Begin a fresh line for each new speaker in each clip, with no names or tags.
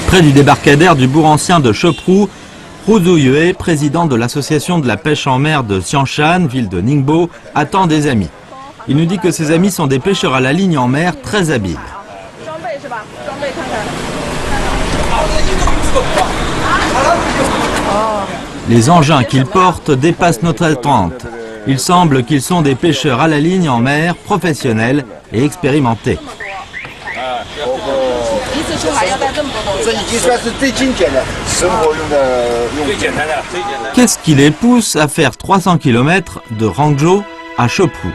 Près du débarcadère du bourg ancien de Choprou, Hu Zuyue, président de l'association de la pêche en mer de Xiangshan, ville de Ningbo, attend des amis. Il nous dit que ses amis sont des pêcheurs à la ligne en mer très habiles. Les engins qu'ils portent dépassent notre attente. Il semble qu'ils sont des pêcheurs à la ligne en mer professionnels et expérimentés. Qu'est-ce qui les pousse à faire 300 km de Hangzhou à Choprou?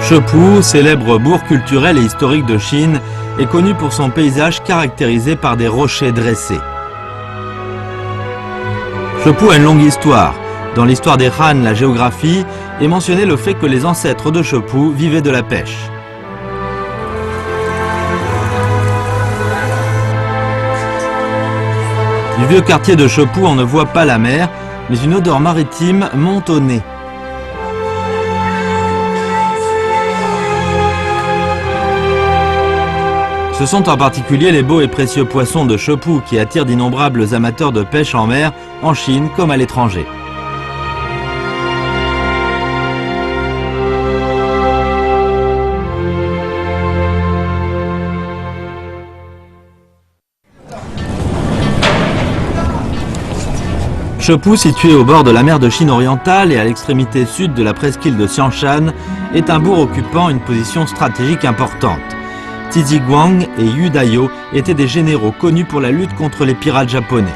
Choprou, célèbre bourg culturel et historique de Chine, est connu pour son paysage caractérisé par des rochers dressés. Choprou a une longue histoire. Dans l'histoire des Han, la géographie, est mentionné le fait que les ancêtres de Choprou vivaient de la pêche. Du vieux quartier de Choprou, on ne voit pas la mer, mais une odeur maritime monte au nez. Ce sont en particulier les beaux et précieux poissons de Choprou qui attirent d'innombrables amateurs de pêche en mer, en Chine comme à l'étranger. Choprou, situé au bord de la mer de Chine orientale et à l'extrémité sud de la presqu'île de Xiangshan, est un bourg occupant une position stratégique importante. Tiziguang et Yu Dayo étaient des généraux connus pour la lutte contre les pirates japonais.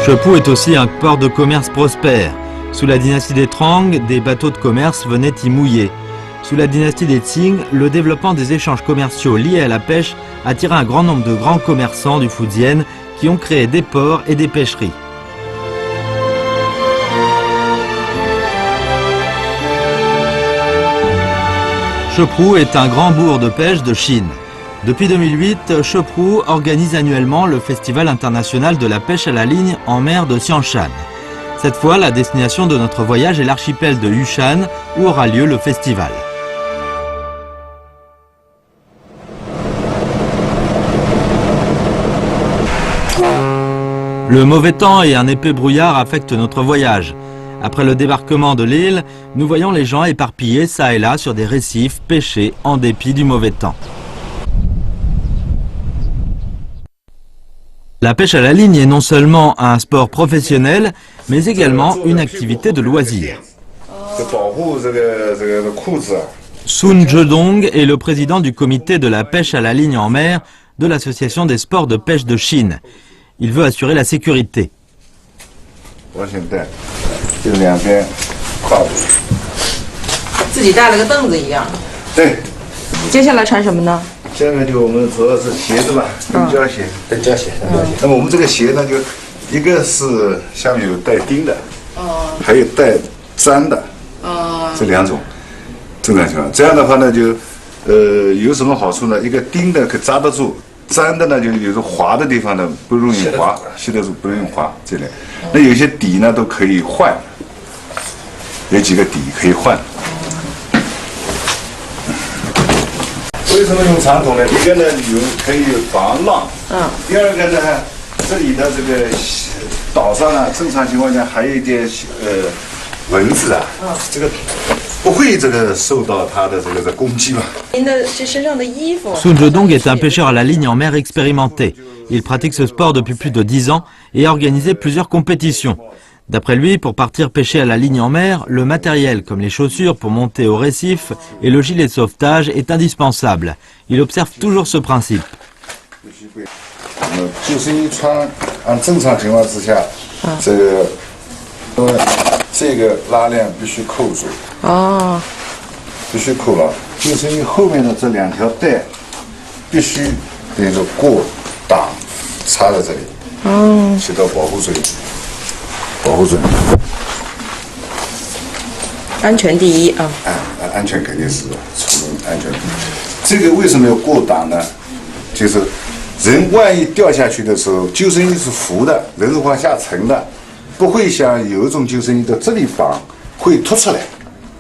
Choprou est aussi un port de commerce prospère. Sous la dynastie des Trang, des bateaux de commerce venaient y mouiller. Sous la dynastie des Qing, le développement des échanges commerciaux liés à la pêche attira un grand nombre de grands commerçants du Fujian qui ont créé des ports et des pêcheries. Choprou est un grand bourg de pêche de Chine. Depuis 2008, Choprou organise annuellement le Festival international de la pêche à la ligne en mer de Xiangshan. Cette fois, la destination de notre voyage est l'archipel de Yushan, où aura lieu le festival. Le mauvais temps et un épais brouillard affectent notre voyage. Après le débarquement de l'île, nous voyons les gens éparpillés çà et là sur des récifs, pêchés en dépit du mauvais temps. La pêche à la ligne est non seulement un sport professionnel, mais également une activité de loisir. Sun Zhedong est le président du comité de la pêche à la ligne en mer de l'Association des sports de pêche de Chine. Il veut assurer la sécurité. Sun Zhedong est un pêcheur à la ligne en mer expérimenté. Il pratique ce sport depuis plus de 10 ans et a organisé plusieurs compétitions. D'après lui, pour partir pêcher à la ligne en mer, le matériel comme les chaussures pour monter au récif et le gilet de sauvetage est indispensable. Il observe toujours ce principe.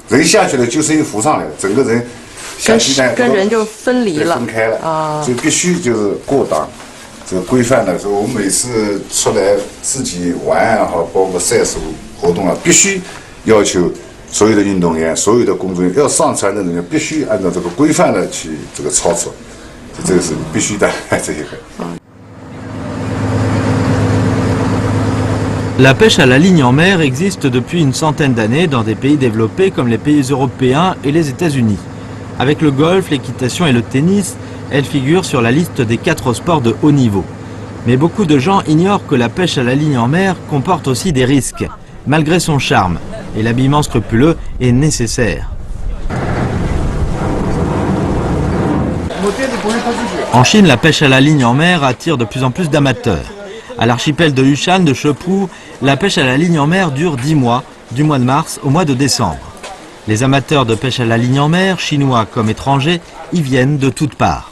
人下去了就是一浮上来了，整个人
跟人就分离了，
分开了啊，所以必须就是过档，这个规范的。说我们每次出来自己玩也好，包括赛事活动啊，必须要求所有的运动员、所有的工作人员要上船的人员必须按照这个规范的去这个操作，这个是必须的这一个。
La pêche à la ligne en mer existe depuis une centaine d'années dans des pays développés comme les pays européens et les États-Unis. Avec le golf, l'équitation et le tennis, elle figure sur la liste des 4 sports de haut niveau. Mais beaucoup de gens ignorent que la pêche à la ligne en mer comporte aussi des risques, malgré son charme, et l'habillement scrupuleux est nécessaire. En Chine, la pêche à la ligne en mer attire de plus en plus d'amateurs. À l'archipel de Yushan de Shepu, la pêche à la ligne en mer dure 10 mois, du mois de mars au mois de décembre. Les amateurs de pêche à la ligne en mer, chinois comme étrangers, y viennent de toutes parts.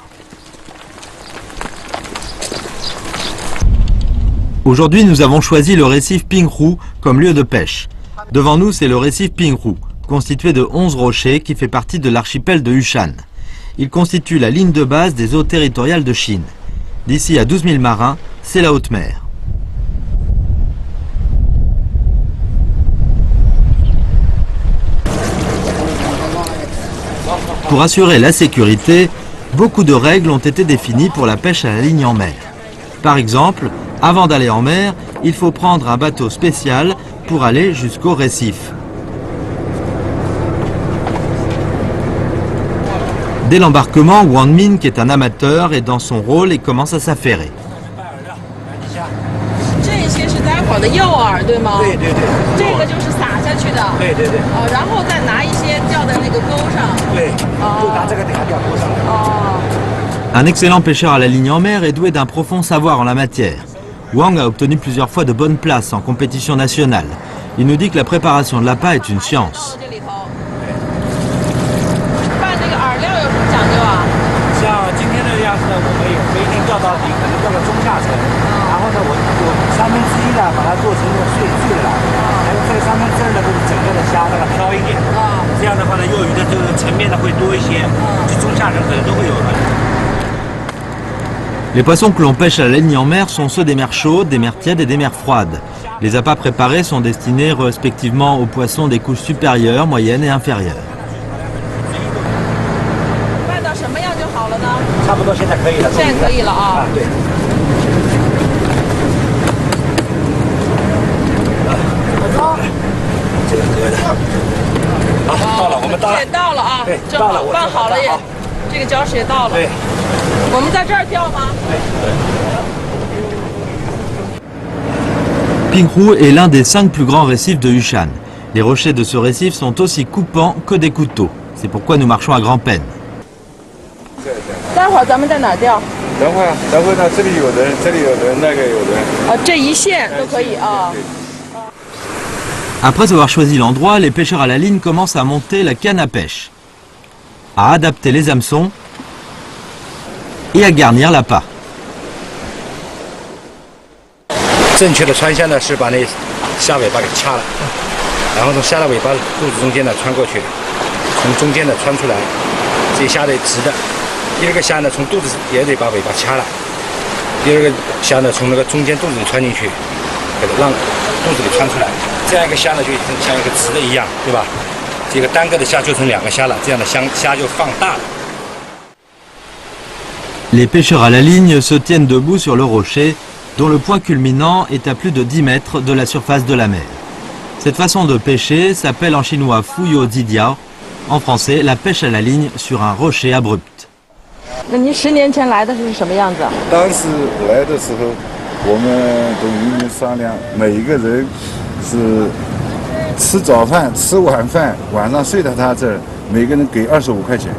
Aujourd'hui, nous avons choisi le récif Pinghu comme lieu de pêche. Devant nous, c'est le récif Pinghu, constitué de 11 rochers qui fait partie de l'archipel de Yushan. Il constitue la ligne de base des eaux territoriales de Chine. D'ici à 12 000 marins, c'est la haute mer. Pour assurer la sécurité, beaucoup de règles ont été définies pour la pêche à la ligne en mer. Par exemple, avant d'aller en mer, il faut prendre un bateau spécial pour aller jusqu'au récif. Dès l'embarquement, Wang Min, qui est un amateur, est dans son rôle et commence à s'affairer. Un excellent pêcheur à la ligne en mer est doué d'un profond savoir en la matière. Wang a obtenu plusieurs fois de bonnes places en compétition nationale. Il nous dit que la préparation de l'appât est une science. Les poissons que l'on pêche à la ligne en mer sont ceux des mers chaudes, des mers tièdes et des mers froides. Les appâts préparés sont destinés respectivement aux poissons des couches supérieures, moyennes et inférieures. Pinghu est l'un des 5 plus grands récifs de Yushan. Les rochers de ce récif sont aussi coupants que des couteaux. C'est pourquoi nous marchons à grand-peine. Après avoir choisi l'endroit, les pêcheurs à la ligne commencent à monter la canne à pêche, à adapter les hameçons et à garnir l'appât.
正确的穿线呢是把那虾尾巴给掐了，然后从虾的尾巴肚子中间呢穿过去，从中间呢穿出来，这虾的直的。第二个虾呢从肚子也得把尾巴掐了，第二个虾呢从那个中间肚子里穿进去，给它让肚子里穿出来。这样一个虾呢就像一个直的一样，对吧？这个单个的虾就成2个虾了，这样的虾就放大了。
Les pêcheurs à la ligne se tiennent debout sur le rocher, dont le point culminant est à plus de 10 mètres de la surface de la mer. Cette façon de pêcher s'appelle en chinois Fuyo Zidiao, en français la pêche à la ligne sur un rocher abrupt.
那您10年前来的是什么样子？
当时来的时候，我们跟渔民商量，每一个人是吃早饭、吃晚饭，晚上睡到他这儿，每个人给25块钱，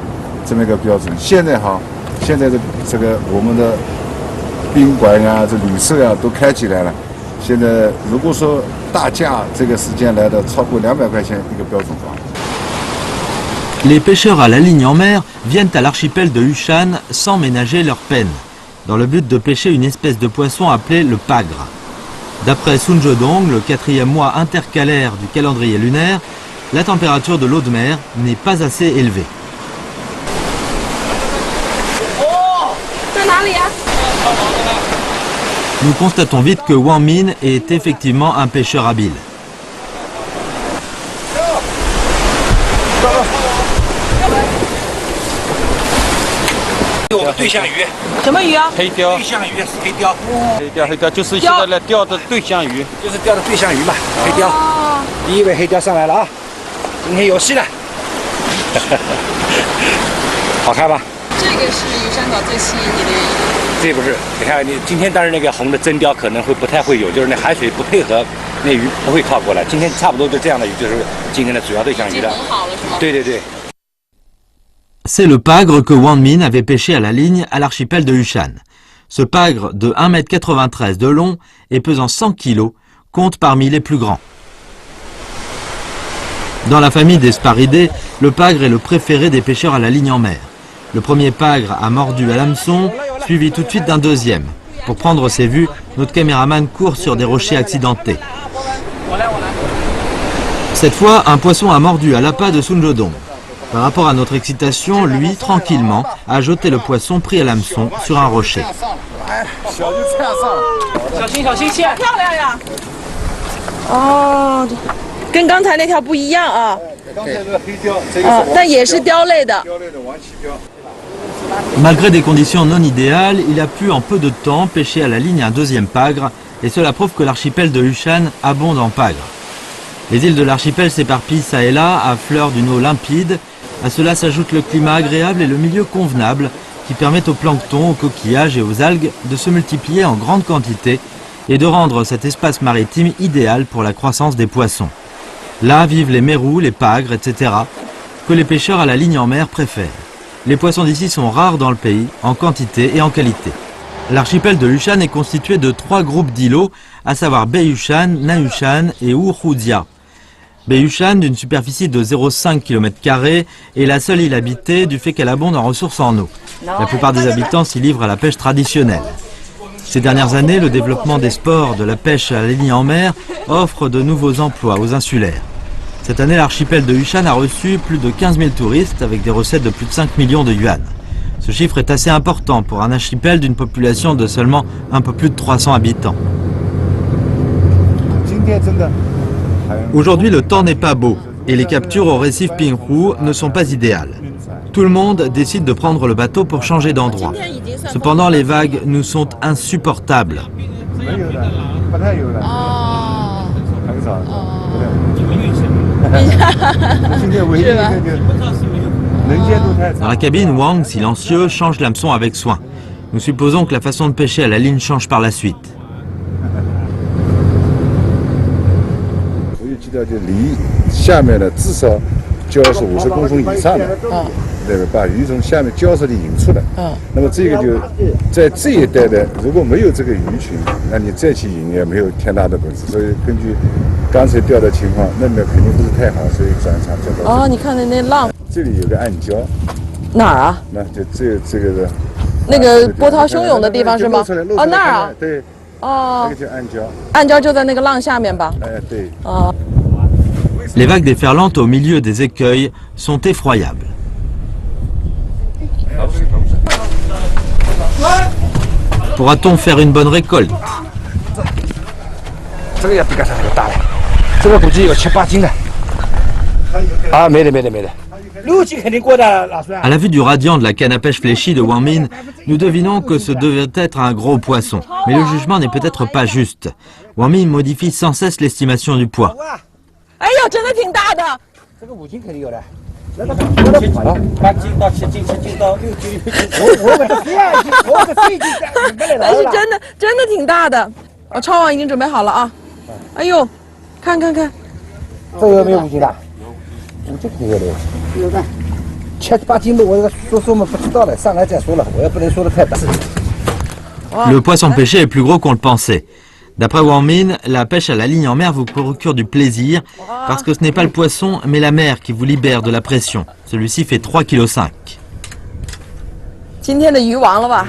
这么一个标准。现在好，现在这个我们的宾馆啊、这旅社啊都开起来了。现在如果说大假这个时间来的超过200块钱一个标准房。
Les pêcheurs à la ligne en mer viennent à l'archipel de Yushan sans ménager leur peine, dans le but de pêcher une espèce de poisson appelé le pagre. D'après Sun Zhodong, le 4e mois intercalaire du calendrier lunaire, la température de l'eau de mer n'est pas assez élevée. Nous constatons vite que Wang Min est effectivement un pêcheur habile. C'est le pagre que Wang Min avait pêché à la ligne à l'archipel de Yushan. Ce pagre de 1,93 m de long et pesant 100 kg compte parmi les plus grands. Dans la famille des sparidés, le pagre est le préféré des pêcheurs à la ligne en mer. Le premier pagre a mordu à l'hameçon, suivi tout de suite d'un deuxième. Pour prendre ses vues, notre caméraman court sur des rochers accidentés. Cette fois, un poisson a mordu à l'appât de Sunjodong. Par rapport à notre excitation, lui, tranquillement, a jeté le poisson pris à l'hameçon sur un rocher.
Oh, 跟刚才那条不一样啊。但也是鲷类的。
Malgré des conditions non idéales, il a pu en peu de temps pêcher à la ligne un deuxième pagre, et cela prouve que l'archipel de Yushan abonde en pagre. Les îles de l'archipel s'éparpillent çà et là à fleur d'une eau limpide. À cela s'ajoute le climat agréable et le milieu convenable qui permettent au plancton, aux coquillages et aux algues de se multiplier en grande quantité et de rendre cet espace maritime idéal pour la croissance des poissons. Là vivent les mérous, les pagres, etc., que les pêcheurs à la ligne en mer préfèrent. Les poissons d'ici sont rares dans le pays, en quantité et en qualité. L'archipel de Yushan est constitué de 3 groupes d'îlots, à savoir Baiyushan, Nanyushan et Wuhudia. Baiyushan, d'une superficie de 0,5 km², est la seule île habitée du fait qu'elle abonde en ressources en eau. La plupart des habitants s'y livrent à la pêche traditionnelle. Ces dernières années, le développement des sports de la pêche à la ligne en mer offre de nouveaux emplois aux insulaires. Cette année, l'archipel de Yushan a reçu plus de 15 000 touristes avec des recettes de plus de 5 millions de yuan. Ce chiffre est assez important pour un archipel d'une population de seulement un peu plus de 300 habitants. Aujourd'hui, le temps n'est pas beau et les captures au récif Pinghu ne sont pas idéales. Tout le monde décide de prendre le bateau pour changer d'endroit. Cependant, les vagues nous sont insupportables. Dans la cabine, Wang, silencieux, change l'hameçon avec soin. Nous supposons que la façon de pêcher à la ligne change par la suite.
哦，你看那浪。
这里有个暗礁。
哪儿啊？
那就这个。
那个波涛汹涌的地方是吗？哦，那儿啊。
对。
哦。
那个叫暗礁。
暗礁就在那个浪下面吧？
哎，对。
哦。
Les vagues déferlantes au milieu des écueils sont effroyables. Pourra-t-on faire une bonne récolte? À la vue du radiant de la canne à pêche fléchie de Wang Min, nous devinons que ce devait être un gros poisson. Mais le jugement n'est peut-être pas juste. Wang Min modifie sans cesse l'estimation du poids.
哎呦，真的挺大的。
这个5斤肯定有的。8斤到7斤，7斤到6斤。我们的4斤，我们的4斤，
但是真的挺大的。超网已经准备好了啊。哎呦，看。这
个没有5斤的，5斤肯定有的。有的。7、8斤的，我说嘛不知道了，上来再说了，我也不能说的太大。
Le poisson pêché est plus gros qu'on le pensait. D'après Wang Min, la pêche à la ligne en mer vous procure du plaisir parce que ce n'est pas le poisson mais la mer qui vous libère de la pression. Celui-ci fait 3,5 kg.
今天的鱼王了吧？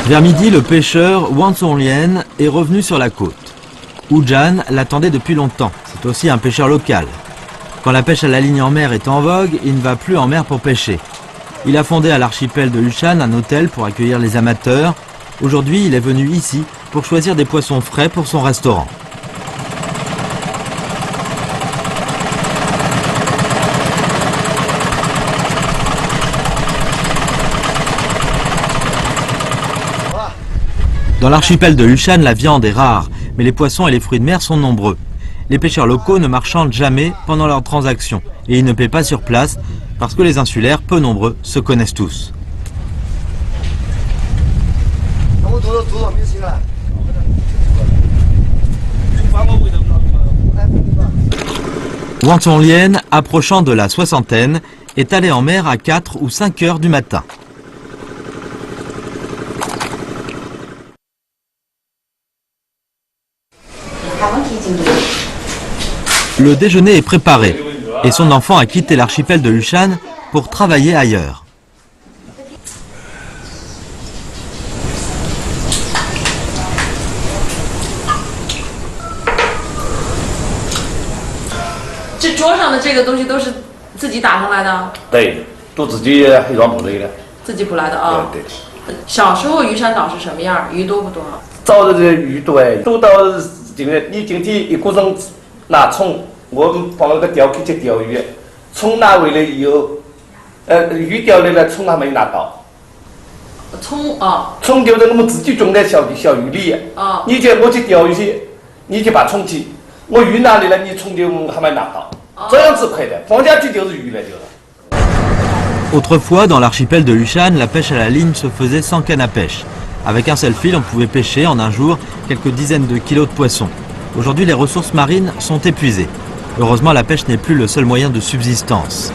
Vers midi, le pêcheur Wang Zonglien est revenu sur la côte. Hujan l'attendait depuis longtemps. C'est aussi un pêcheur local. Quand la pêche à la ligne en mer est en vogue, il ne va plus en mer pour pêcher. Il a fondé à l'archipel de Yushan un hôtel pour accueillir les amateurs. Aujourd'hui, il est venu ici pour choisir des poissons frais pour son restaurant. Dans l'archipel de Yushan, la viande est rare, mais les poissons et les fruits de mer sont nombreux. Les pêcheurs locaux ne marchandent jamais pendant leurs transactions et ils ne paient pas sur place parce que les insulaires, peu nombreux, se connaissent tous. Wang Zonglien, approchant de la soixantaine, est allé en mer à 4 ou 5 heures du matin. Le déjeuner est préparé et son enfant a quitté l'archipel de Yushan pour travailler ailleurs. Autrefois, dans l'archipel de Yushan, la pêche à la ligne se faisait sans canne à pêche. Avec un seul fil, on pouvait pêcher en un jour quelques dizaines de kilos de poissons. Aujourd'hui, les ressources marines sont épuisées. Heureusement, la pêche n'est plus le seul moyen de subsistance.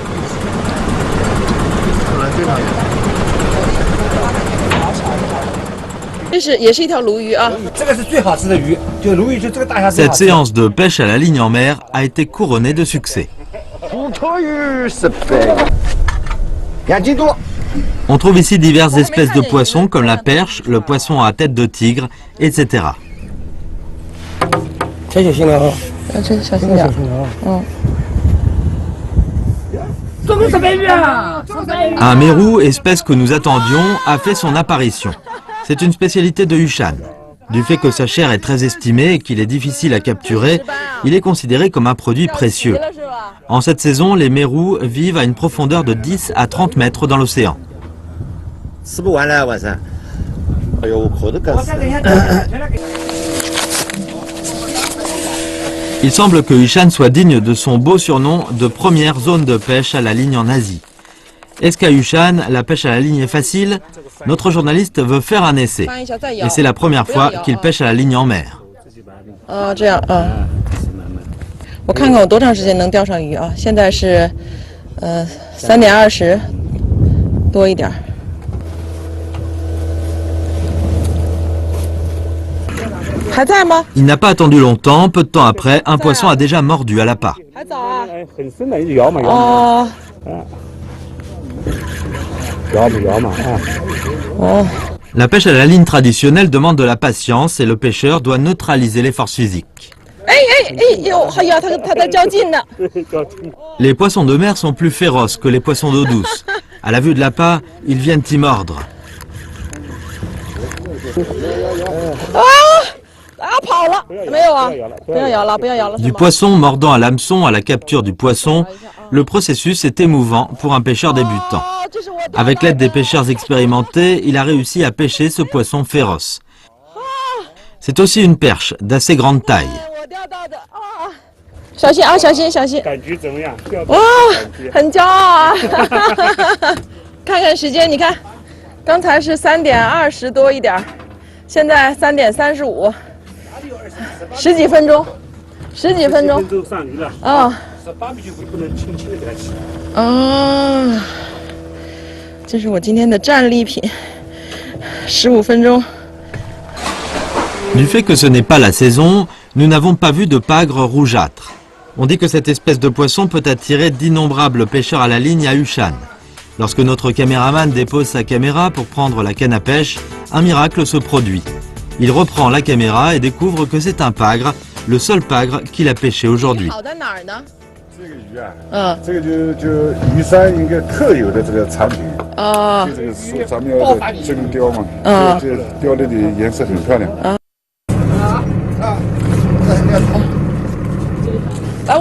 Cette séance de pêche à la ligne en mer a été couronnée de succès. On trouve ici diverses espèces de poissons comme la perche, le poisson à tête de tigre, etc. Un mérou, espèce que nous attendions, a fait son apparition. C'est une spécialité de Yushan. Du fait que sa chair est très estimée et qu'il est difficile à capturer, il est considéré comme un produit précieux. En cette saison, les mérous vivent à une profondeur de 10 à 30 mètres dans l'océan. Il semble que Yushan soit digne de son beau surnom de première zone de pêche à la ligne en Asie. Est-ce qu'à Yushan, la pêche à la ligne est facile? Notre journaliste veut faire un essai. Et c'est la première fois qu'il pêche à la ligne en mer. Il n'a pas attendu longtemps, peu de temps après, un poisson a déjà mordu à l'appât. La pêche à la ligne traditionnelle demande de la patience et le pêcheur doit neutraliser les forces physiques. Les poissons de mer sont plus féroces que les poissons d'eau douce. À la vue de l'appât, ils viennent y mordre. Du poisson mordant à l'hameçon à la capture du poisson, le processus est émouvant pour un pêcheur débutant. Avec l'aide des pêcheurs expérimentés, il a réussi à pêcher ce poisson féroce. C'est aussi une perche d'assez grande taille. Du fait que ce n'est pas la saison, nous n'avons pas vu de pagre rougeâtre. On dit que cette espèce de poisson peut attirer d'innombrables pêcheurs à la ligne à Yushan. Lorsque notre caméraman dépose sa caméra pour prendre la canne à pêche, un miracle se produit. Il reprend la caméra et découvre que c'est un pagre, le seul pagre qu'il a pêché aujourd'hui.
这个鱼啊，这个就鱼山应该特有的这个产品啊，就这个是咱们要的真鲷嘛，这鲷类的颜色很漂亮。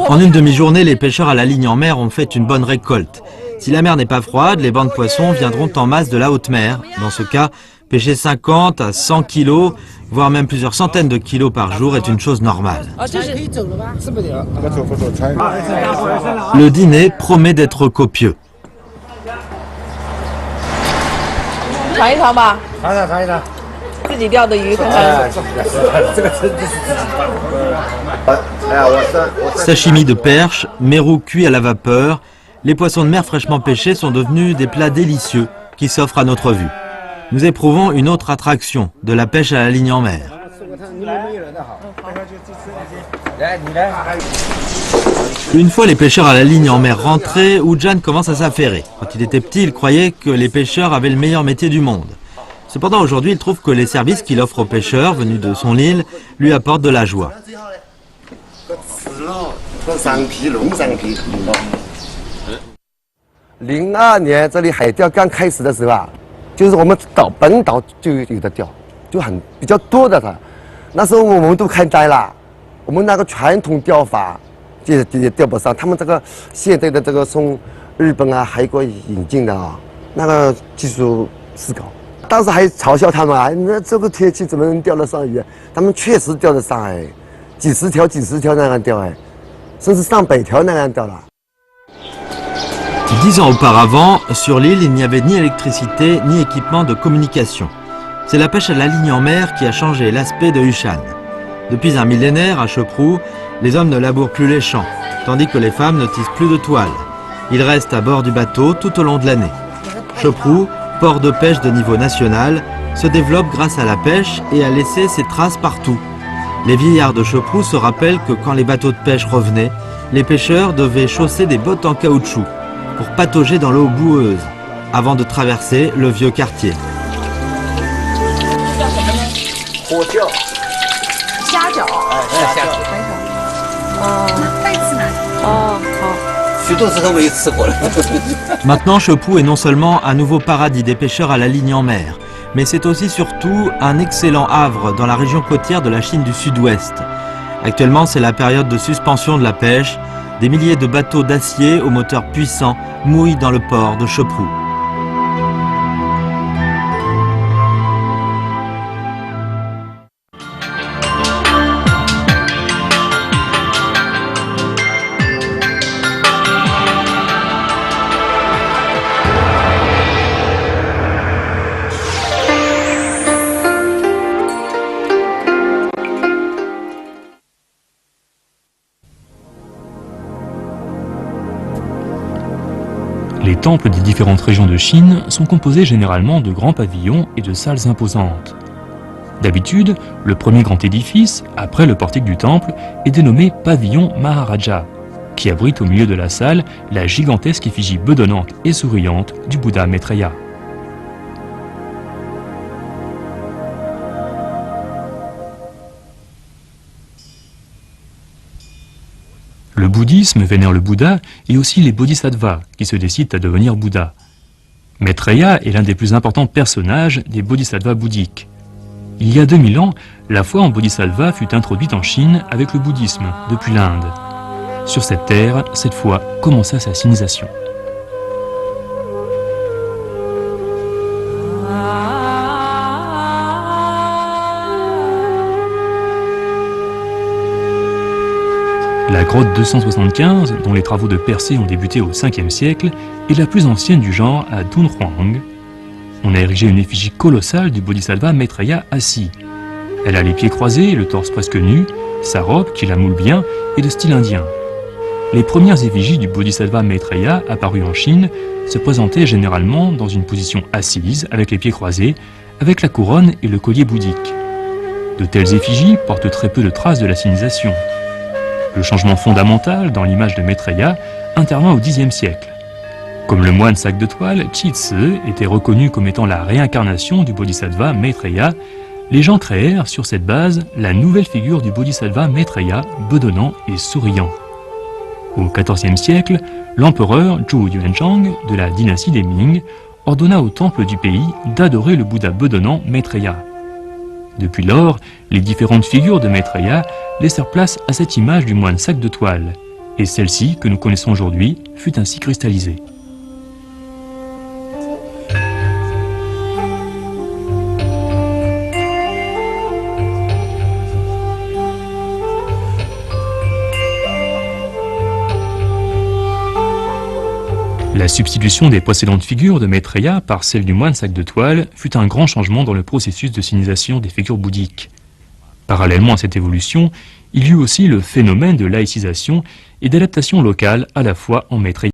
En une demi-journée, les pêcheurs à la ligne en mer ont fait une bonne récolte. Si la mer n'est pas froide, les bancs de poissons viendront en masse de la haute mer. Dans ce cas, pêcher 50 à 100 kilos, voire même plusieurs centaines de kilos par jour est une chose normale. Le dîner promet d'être copieux. Sashimi de perche, mérou cuit à la vapeur, les poissons de mer fraîchement pêchés sont devenus des plats délicieux qui s'offrent à notre vue. Nous éprouvons une autre attraction, de la pêche à la ligne en mer. Une fois les pêcheurs à la ligne en mer rentrés, Ujan commence à s'affairer. Quand il était petit, il croyait que les pêcheurs avaient le meilleur métier du monde. Cependant, aujourd'hui, il trouve que les services qu'il offre aux pêcheurs venus de son île lui apportent de la joie.
02年这里海钓刚开始的时候啊，就是我们本岛就有的钓，就比较多的它。那时候我们都看呆了，我们那个传统钓法也钓不上，他们这个现在的这个从日本啊、韩国引进的啊，那个技术是高。当时还嘲笑他们啊，那这个天气怎么能钓得上鱼？他们确实钓得上哎，几十条那样钓哎，甚至上百条那样钓了。
10 ans auparavant, sur l'île, il n'y avait ni électricité ni équipement de communication. C'est la pêche à la ligne en mer qui a changé l'aspect de Hushan. Depuis un millénaire, à Choprou, les hommes ne labourent plus les champs, tandis que les femmes ne tissent plus de toiles. Ils restent à bord du bateau tout au long de l'année. Choprou, port de pêche de niveau national, se développe grâce à la pêche et a laissé ses traces partout. Les vieillards de Choprou se rappellent que quand les bateaux de pêche revenaient, les pêcheurs devaient chausser des bottes en caoutchouc pour patauger dans l'eau boueuse, avant de traverser le vieux quartier. Maintenant, Choprou est non seulement un nouveau paradis des pêcheurs à la ligne en mer, mais c'est aussi surtout un excellent havre dans la région côtière de la Chine du Sud-Ouest. Actuellement, c'est la période de suspension de la pêche. Des milliers de bateaux d'acier aux moteurs puissants mouillent dans le port de Choprou.
Les temples des différentes régions de Chine sont composés généralement de grands pavillons et de salles imposantes. D'habitude, le premier grand édifice, après le portique du temple, est dénommé pavillon Maharaja, qui abrite au milieu de la salle la gigantesque effigie bedonnante et souriante du Bouddha Maitreya. Le bouddhisme vénère le Bouddha et aussi les bodhisattvas qui se décident à devenir Bouddha. Maitreya est l'un des plus importants personnages des bodhisattvas bouddhiques. Il y a 2000 ans, la foi en bodhisattva fut introduite en Chine avec le bouddhisme, depuis l'Inde. Sur cette terre, cette foi, commença sa sinisation. La grotte 275, dont les travaux de percée ont débuté au 5e siècle, est la plus ancienne du genre à Dunhuang. On a érigé une effigie colossale du bodhisattva Maitreya assis. Elle a les pieds croisés, le torse presque nu, sa robe, qui la moule bien, est de style indien. Les premières effigies du bodhisattva Maitreya apparues en Chine se présentaient généralement dans une position assise, avec les pieds croisés, avec la couronne et le collier bouddhique. De telles effigies portent très peu de traces de la sinisation. Le changement fondamental dans l'image de Maitreya intervint au Xe siècle. Comme le moine sac de toile, Chitse était reconnu comme étant la réincarnation du Bodhisattva Maitreya, les gens créèrent sur cette base la nouvelle figure du Bodhisattva Maitreya, bedonnant et souriant. Au XIVe siècle, l'empereur Zhou Yuanzhang de la dynastie des Ming ordonna au temple du pays d'adorer le Bouddha bedonnant Maitreya. Depuis lors, les différentes figures de Maitreya laissèrent place à cette image du moine sac de toile, et celle-ci, que nous connaissons aujourd'hui, fut ainsi cristallisée. La substitution des précédentes figures de Maitreya par celle du moine sac de toile fut un grand changement dans le processus de sinisation des figures bouddhiques. Parallèlement à cette évolution, il y eut aussi le phénomène de laïcisation et d'adaptation locale à la fois en Maitreya